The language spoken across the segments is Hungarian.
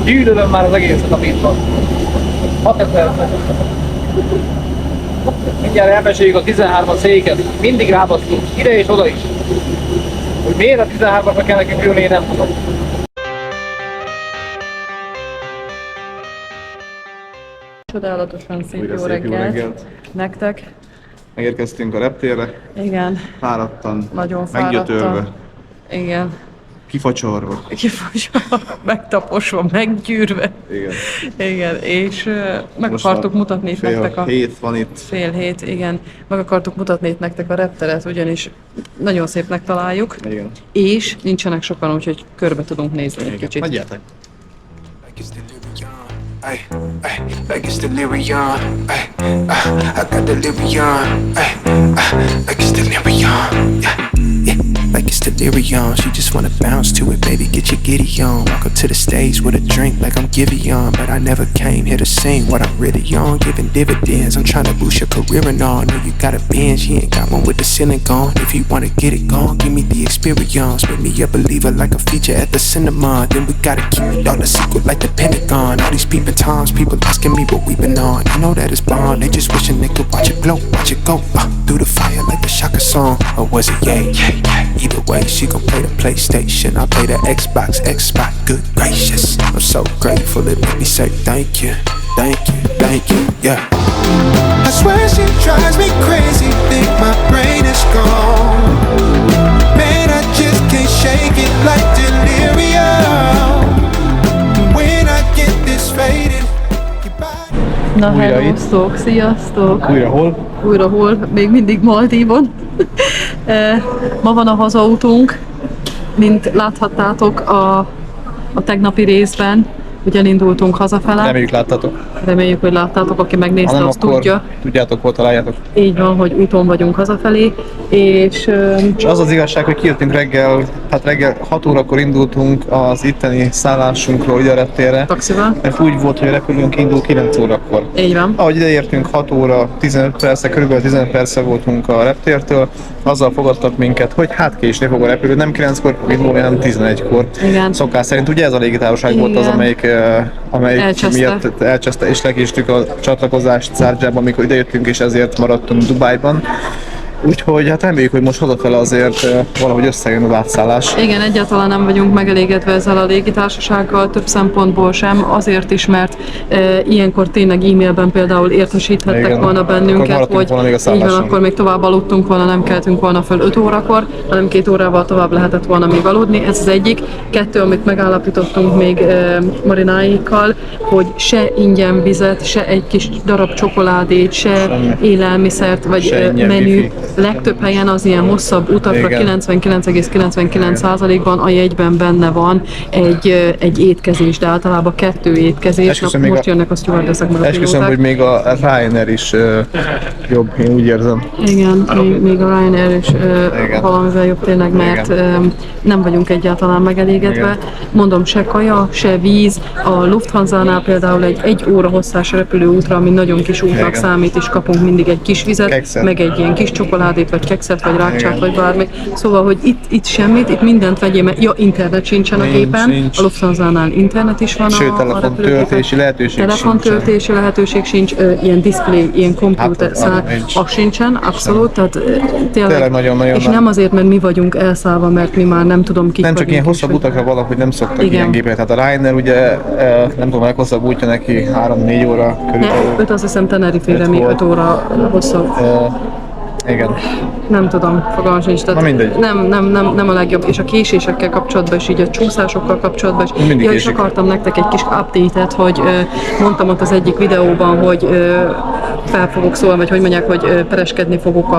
Gyűlölöm már az egészet a pitban. 6000. Mindjárt elmeséljük a 13-as széket. Mindig rábasztunk, ide és oda is. Hogy miért a 13-asra kell nekünk ülni, én nem tudom. Csodálatosan szép jó reggelt nektek. Megérkeztünk a reptérre. Igen. Fáradtan. Nagyon fáradtan. Meggyötörve. Igen. Kifacsorva. Megtaposva, meggyűrve. Igen. Igen, és meg Most akartuk mutatni itt nektek fél hét van itt. Fél hét, igen. Meg akartuk mutatni itt nektek a repteret, ugyanis nagyon szépnek találjuk. Igen. És nincsenek sokan, úgyhogy körbe tudunk nézni egy kicsit. Hagyjátok. Ay, ay, like it's delirium. Ay, I got delirium. Ay, like it's delirium. Yeah, yeah, like it's delirium. She just wanna bounce to it, baby. Get your giddy on. Walk up to the stage with a drink like I'm Giveon, but I never came here to sing what I'm really on. Giving dividends. I'm trying to boost your career and all. Know you got a binge, he ain't got one with the ceiling gone. If you wanna get it gone, give me the experience. Make me a believer like a feature at the cinema. Then we gotta keep it all a secret like the Pentagon. All these people times, people asking me what we've been on. I know that it's bond, they just wishing they could watch it glow, watch it go through the fire like the Shaka song. Or was it yay? Either way, she gon' play the PlayStation, I'll play the Xbox, good gracious. I'm so grateful, it made me say thank you, thank you, thank you, yeah. I swear she drives me crazy, think my brain is gone. Man, I just can't shake it like delirium. When I get this faded. Na Újra hellóztok, sziasztok! Újra hol? Újra hol? Még mindig Maldívon. Ma van a hazautunk, mint láthattátok a tegnapi részben, ugye elindultunk hazafele. Reméljük láttatok. Reméljük, hogy láttátok, aki megnézte, Ha nem, azt akkor tudja. tudjátok, hol találjátok. Így van, hogy úton vagyunk hazafelé, és az az igazság, hogy kijöttünk reggel 6 órakor indultunk az itteni szállásunkról ide a reptérre. Taxival. Mert úgy volt, hogy a repülőnk indul 9 órakor. Így van. Ahogy ideértünk 6 óra, 15 perce, körülbelül 15 perce voltunk a reptértől, azzal fogadtak minket, hogy hát késni fog a repülő, nem 9-kor fog indulni, hanem 11-kor. Igen. Szokás szerint ugye ez a légitársaság volt az, amelyik miatt elcseszte és lekéstük a csatlakozást Sharjahban, amikor idejöttünk, és ezért maradtunk Dubájban. Úgyhogy hát reméljük, hogy most hazafele azért valahogy összejön az átszállás. Igen, egyáltalán nem vagyunk megelégedve ezzel a légitársasággal, több szempontból sem, azért is, mert ilyenkor tényleg e-mailben például értesíthettek volna bennünket, hogy így van, akkor még tovább aludtunk volna, nem keltünk volna föl 5 órakor, hanem 2 órával tovább lehetett volna még aludni, ez az egyik. 2, amit megállapítottunk még Marináikkal, hogy se ingyen vizet, se egy kis darab csokoládét, se élelmiszert, vagy menü. Legtöbb helyen az ilyen hosszabb utakra 99,99%-ban a jegyben benne van egy étkezés, de általában 2 étkezés. Most jönnek a stewardessek meg a pilóták. Esküszöm, hogy még a Ryanair is jobb, én úgy érzem. Igen, még a Ryanair is valamivel jobb tényleg, mert nem vagyunk egyáltalán megelégedve. Igen. Mondom, se kaja, se víz. A Lufthansa-nál például egy óra hosszás repülőútra, ami nagyon kis útnak számít, és kapunk mindig egy kis vizet, kekszet, meg egy ilyen kis csokoládét, vagy kekszet, vagy rákcsát, vagy bármi. Szóval, hogy itt semmit, itt mindent vegyél, mert internet sincsen a gépen. A Lufthansa-nál internet is van. Sőt, telefontöltési lehetőség sincs. Ilyen display, ilyen komputer, az sincsen, abszolút. Tehát tényleg nagyon-nagyon. És nem azért, mert mi vagyunk elszállva, mert mi már nem tudom kik. Nem csak ilyen hosszabb utakra valahogy nem szoktak ilyen gépeket. Tehát a Ryanair ugye, nem tudom, leghosszabb útja neki 3-4 óra körülbelül. 5, azt hiszem Tenerife-re még 5 óra hosszabb. Igen. Nem tudom, fogalmam sincs. Nem a legjobb. És a késésekkel kapcsolatban is, így a csúszásokkal kapcsolatban is. Ja, és akartam nektek egy kis update-et, hogy mondtam ott az egyik videóban, hogy fel fogok szólni, vagy hogy mondják, hogy pereskedni fogok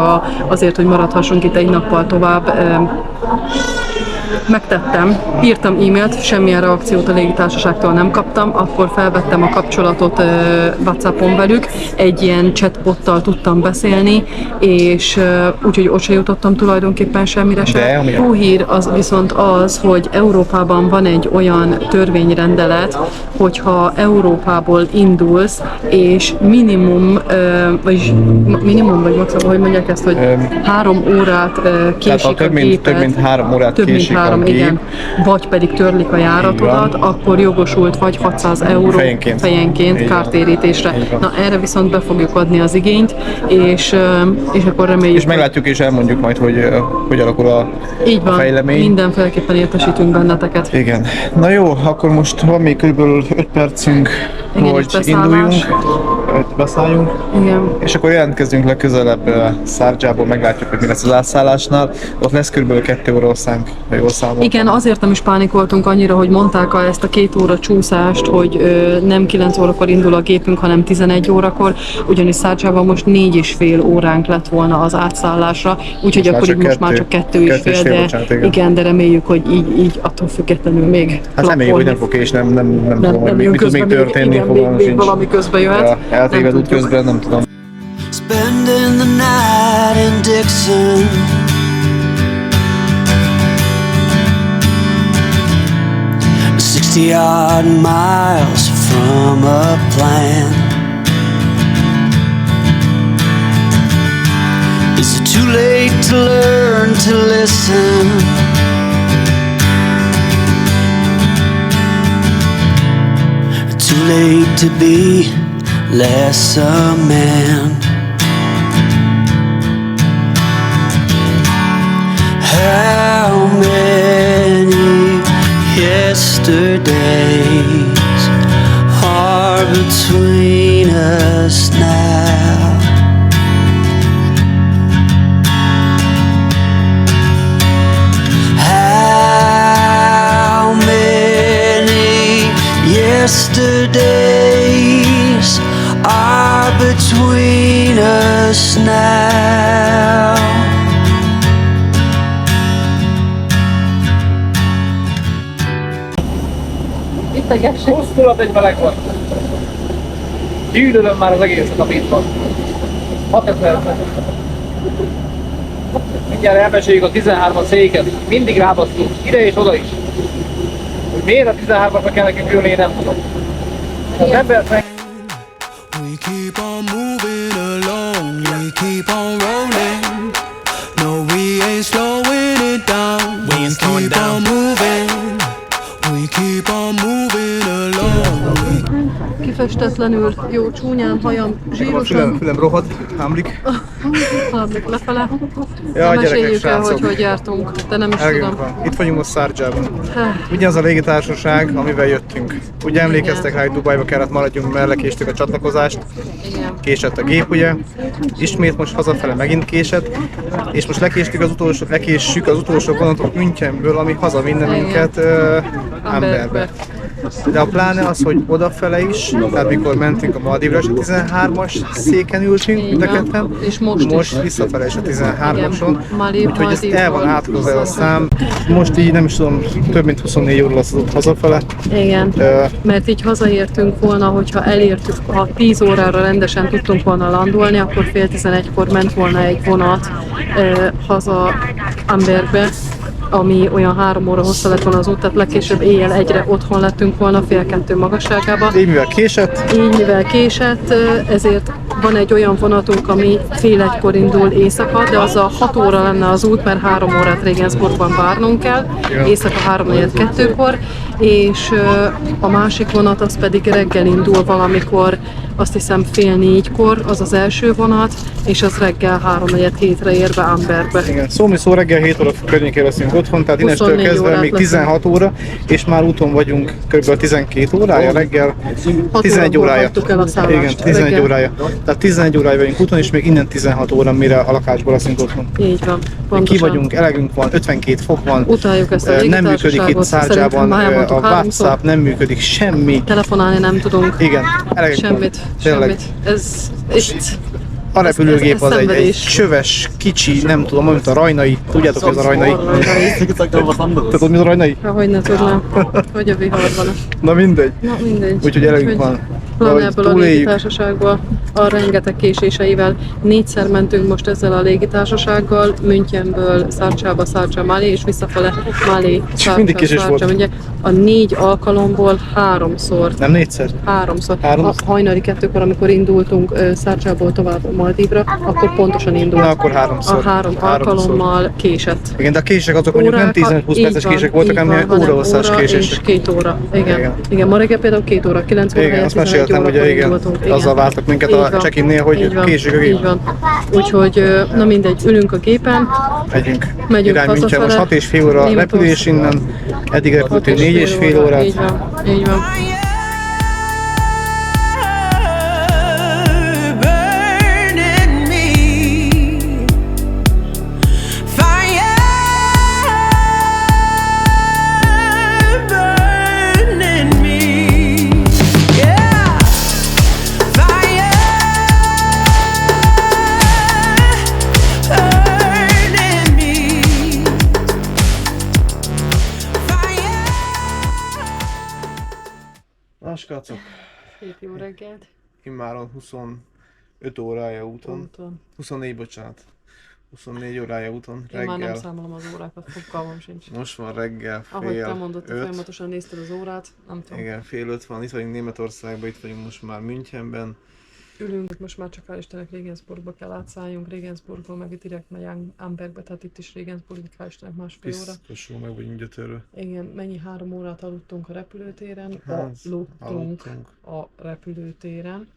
azért, hogy maradhassunk itt egy nappal tovább. Megtettem, írtam e-mailt, semmilyen reakciót a légitársaságtól nem kaptam, akkor felvettem a kapcsolatot WhatsAppon velük, egy ilyen chatbottal tudtam beszélni, és úgyhogy ott se jutottam tulajdonképpen semmire sem. Jó hír az viszont az, hogy Európában van egy olyan törvényrendelet, hogyha Európából indulsz, és minimum vagy maximum, hogy mondják ezt, hogy 3 órát késik a géped. Több mint 3 órát késik áram, igen, vagy pedig törlik a járatodat, akkor jogosult vagy 600 euró fejenként kártérítésre. Na erre viszont be fogjuk adni az igényt, és akkor reméljük. És meglátjuk és elmondjuk majd, hogy alakul a fejlemény. Mindenféleképpen értesítünk benneteket. Igen. Na jó, akkor most van még kb. 5 percünk, hogy induljunk, beszálljunk. Igen. És akkor jelentkezünk legközelebb Sharjából, meglátjuk, hogy mi lesz az átszállásnál. Ott lesz kb. 2 óraszánk, ha jól számoltam. Igen, azért nem is pánikoltunk annyira, hogy mondták ezt a 2 óra csúszást, hogy nem 9 órakor indul a gépünk, hanem 11 órakor, ugyanis Sharjában most 4,5 óránk lett volna az átszállásra, úgyhogy akkor így most már csak 2,5, de bocsánat, igen, de reméljük, hogy így attól függetlenül még hát reméljük, hogy nem fog és nem tudom, hogy mit tud még történni, még valami közben jöhet. Eltéved út közben, nem tudom. Spending the night in Dixon, 60-odd miles from a plan. Is it too late to learn to listen? Too late to be less a man. How many yesterdays are between us now? How many yesterdays are between us now? Hosszúlat egy meleg van. Gyűlölöm már az egészet, amit itt van. 6000. Mindjárt elmeséljük a 13-as széket. Mindig rábasztunk, ide és oda is. Hogy miért a 13-asra kell nekünk ülni, én nem tudom. Az ember meg... We keep on moving along, we keep on rolling. No, we ain't slowing it down. We ain't slowing down. On moving. We keep on moving along. Kifestetlenül, jó csúnyán, hajam zsírosan. Fülem rohadt, hámlik. Hámlik lefele. Ja, meséljük el, hogy jártunk, de nem is tudom. Van. Itt vagyunk most Sharjában. Ugyanaz a légitársaság, amivel jöttünk. Ugye emlékeztek rá, hogy Dubajba kellett maradjunk, mert lekéstük a csatlakozást. Igen. Késett a gép, ugye. Ismét most hazafele megint késett. És most lekéssük az utolsó vonatot Münchenből, ami hazavinne minket Amberbe. De a pláne az, hogy odafele is, tehát mikor mentünk a Maldivra, és a 13-as széken ültünk, mind a ketten, és most visszafele is a 13-ason, úgyhogy ez el van átkozva a szám. Most így nem is tudom, több mint 24 óra lesz az ott hazafele. Igen, mert így hazaértünk volna, hogyha elértük, ha 10 órára rendesen tudtunk volna landolni, akkor fél 11-kor ment volna egy vonat haza Amberbe, ami olyan 3 óra hossza lett volna az út, tehát legkésőbb éjjel 1-re otthon lettünk volna, fél 2 magasságában. Így mivel késett, ezért van egy olyan vonatunk, ami fél 1-kor indul éjszaka, de az a 6 óra lenne az út, mert 3 órát Regensburgban várnunk kell, éjszaka 3-4-2-kor, és a másik vonat az pedig reggel indul valamikor, azt hiszem fél 4-kor, az az első vonat, és az reggel 3-4-7-re ér be Amberbe. Igen, szó reggel 7 óra környékén leszünk otthon, tehát innestől kezdve még 16 óra, és már úton vagyunk kb. 12 órája, reggel 11 órája. Igen, 11 órája. Tehát 11 órája vagyunk úton, és még innen 16 óra, mire a lakásból leszünk otthon. Így van, pontosan. Ki vagyunk, elegünk van, 52 fok van. Utáljuk ezt a nem működik itt Sharjában, a WhatsApp nem működik, semmi. Telefonálni nem tudunk. Igen, semmit. Ez itt. A repülőgép az egy csöves, kicsi, nem tudom, mint a rajnai. Tudjátok, ez a rajnai? Tudod, mi a rajnai? Hogy ne tudnám, hogy a vihar van. Na mindegy. Úgyhogy elegünk van. Pláne ebből a légitársaságból, a rengeteg késéseivel. 4-szer mentünk most ezzel a légitársasággal, Münchenből Sharjába, Sharjah Malé, és visszafele Malé, mindig késés volt. Ugye, a 4 alkalomból 3-szor. Nem 4-szer? 3-szor. Háromszor? A hajnali 2-kor, amikor indultunk Sharjából tovább Maldívra, akkor pontosan indult. Na, akkor 3-szor. A 3 alkalommal késett. Igen, de a kések azok mondjuk nem 10-20 perces kések voltak, hanem órahosszás késések. És 2 óra. Igen. Ma reggel például 2 óra, 9 óra Igen, helyett azt 11 meséltem, órakor ugye igen, indultunk. azzal vártak minket Így a van. check-innél, hogy késik a Így gép. van. Úgyhogy, na mindegy, ülünk a gépen, Megyünk irány München, most 6,5 óra repülés innen, eddig repültünk 4,5 órát. Így van, így van. Burning me, fire burning me, yeah, fire burning me, fire. Na, skacok, Szép jó reggelt. immáron 25 órája úton, 24, bocsánat, 24 órája úton, Én már nem reggel. számolom az órákat, fogalmam sincs. Most van reggel Ahogy te fél mondod, te 5. folyamatosan nézted az órát, nem tudom. Igen, fél 5 van, itt vagyunk Németországban, itt vagyunk most már Münchenben. Ülünk, most már csak hál' Istennek Regensburgba kell átszálljunk, Regensburgból meg itt direkt megy Ambergbe, tehát itt is Regensburgig hál' Istennek másfél óra. Biztosul meg vagyunk gyötörve. Igen, mennyi 3 órát aludtunk a repülőtéren, Hát, aludtunk a repülőtéren.